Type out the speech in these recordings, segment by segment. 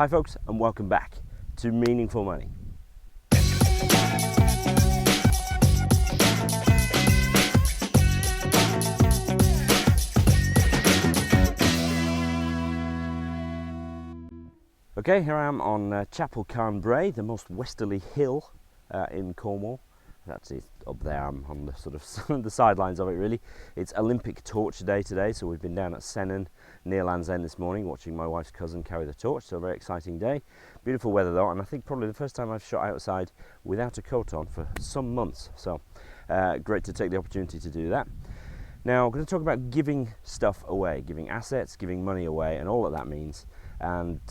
Hi folks, and welcome back to Meaningful Money. Okay, here I am on Chapel Carn Bray, the most westerly hill in Cornwall. That's it, up there. I'm on the sort of the sidelines of it really. It's Olympic Torch Day today, so we've been down at Sennen near Land's End this morning watching my wife's cousin carry the torch, so a very exciting day. Beautiful weather though, and I think probably the first time I've shot outside without a coat on for some months, so great to take the opportunity to do that. Now I'm going to talk about giving stuff away, giving assets, giving money away, and all that means, and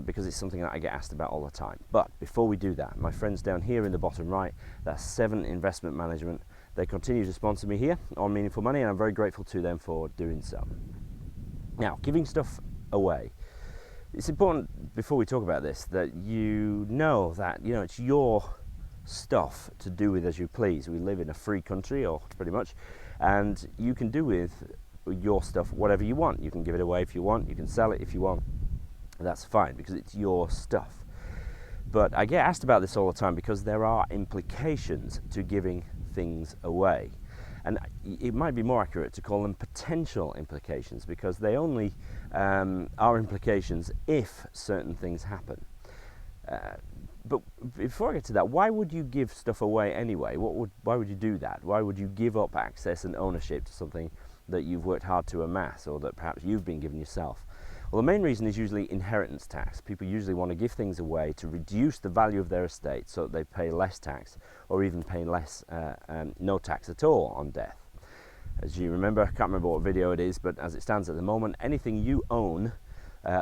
because it's something that I get asked about all the time. But before we do that, my friends down here in the bottom right, that's Seven Investment Management. They continue to sponsor me here on Meaningful Money, and I'm very grateful to them for doing so. Now, giving stuff away. It's important, before we talk about this, that you know that it's your stuff to do with as you please. We live in a free country, or pretty much, and you can do with your stuff whatever you want. You can give it away if you want, you can sell it if you want. That's fine, because it's your stuff. But I get asked about this all the time because there are implications to giving things away. And it might be more accurate to call them potential implications, because they only are implications if certain things happen. But before I get to that, why would you give stuff away anyway? Why would you do that? Why would you give up access and ownership to something that you've worked hard to amass, or that perhaps you've been given yourself? Well, the main reason is usually inheritance tax. People usually want to give things away to reduce the value of their estate so that they pay less tax, or even pay less, no tax at all on death. As you remember, I can't remember what video it is, but as it stands at the moment, anything you own,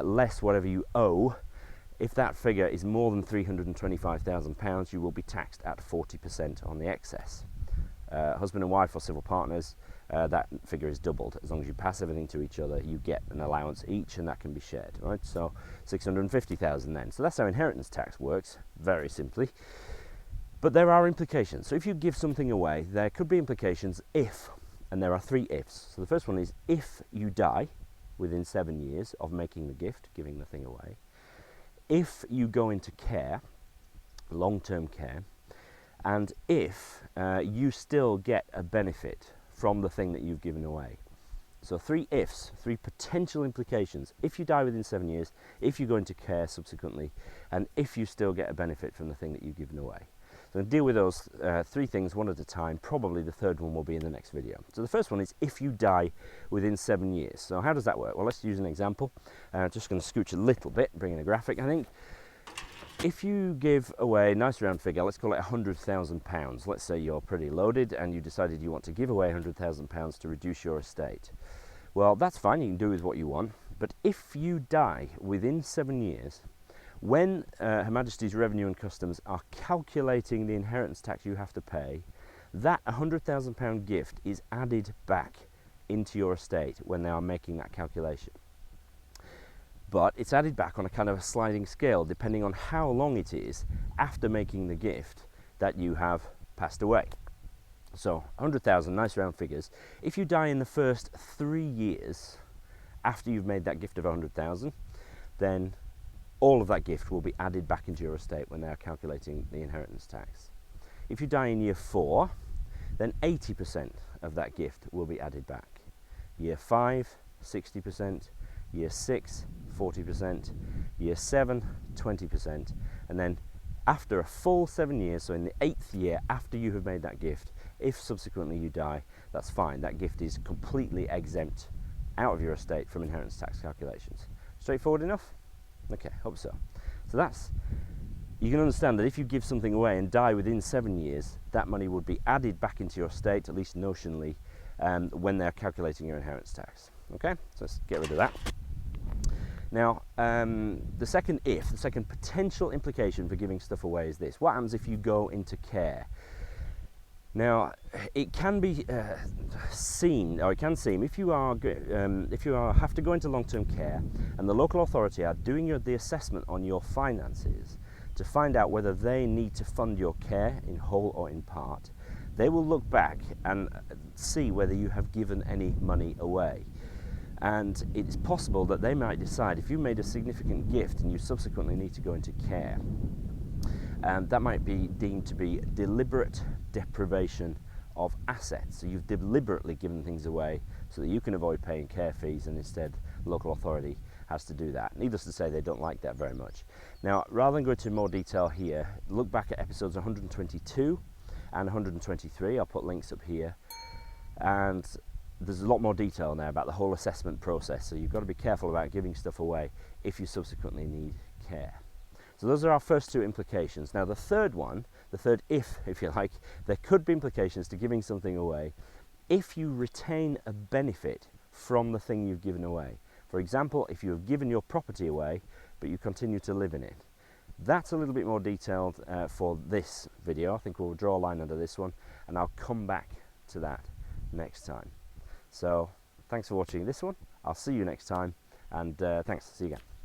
less whatever you owe, if that figure is more than £325,000, you will be taxed at 40% on the excess. Husband and wife or civil partners, that figure is doubled. As long as you pass everything to each other, you get an allowance each, and that can be shared, right? So 650,000 then. So that's how inheritance tax works, very simply. But there are implications. So if you give something away, there could be implications if, and there are three ifs. So the first one is if you die within 7 years of making the gift, giving the thing away. If you go into care, long-term care, and if you still get a benefit from the thing that you've given away. So three ifs, three potential implications. If you die within 7 years, if you go into care subsequently, and if you still get a benefit from the thing that you've given away. So I'm going to deal with those three things one at a time. Probably the third one will be in the next video. So the first one is if you die within 7 years. So how does that work? Well, let's use an example. Just going to scooch a little bit, bring in a graphic, I think. If you give away a nice round figure, let's call it £100,000. Let's say you're pretty loaded and you decided you want to give away £100,000 to reduce your estate. Well, that's fine, you can do with what you want. But if you die within 7 years, when Her Majesty's Revenue and Customs are calculating the inheritance tax you have to pay, that £100,000 gift is added back into your estate when they are making that calculation. But it's added back on a kind of a sliding scale, depending on how long it is after making the gift that you have passed away. So 100,000, nice round figures. If you die in the first 3 years after you've made that gift of 100,000, then all of that gift will be added back into your estate when they are calculating the inheritance tax. If you die in year 4, then 80% of that gift will be added back. Year 5, 60%. Year 6, 40%, year 7, 20%, and then after a full 7 years, so in the 8th year after you have made that gift, if subsequently you die, that's fine. That gift is completely exempt out of your estate from inheritance tax calculations. Straightforward enough? Okay, hope so. So you can understand that if you give something away and die within 7 years, that money would be added back into your estate, at least notionally, when they're calculating your inheritance tax. Okay, so let's get rid of that. Now, the second potential implication for giving stuff away is this. What happens if you go into care? Now, it can be seen, or it can seem, if you have to go into long-term care and the local authority are doing the assessment on your finances to find out whether they need to fund your care in whole or in part, they will look back and see whether you have given any money away. And it's possible that they might decide, if you made a significant gift and you subsequently need to go into care, that might be deemed to be deliberate deprivation of assets. So you've deliberately given things away so that you can avoid paying care fees, and instead the local authority has to do that. Needless to say, they don't like that very much. Now, rather than go into more detail here, look back at episodes 122 and 123. I'll put links up here, and there's a lot more detail now about the whole assessment process, so you've got to be careful about giving stuff away if you subsequently need care. So those are our first two implications. Now the third one, the third if you like, there could be implications to giving something away if you retain a benefit from the thing you've given away. For example, if you have given your property away but you continue to live in it. That's a little bit more detailed for this video. I think we'll draw a line under this one, and I'll come back to that next time. So thanks for watching this one. I'll see you next time, and thanks. See you again.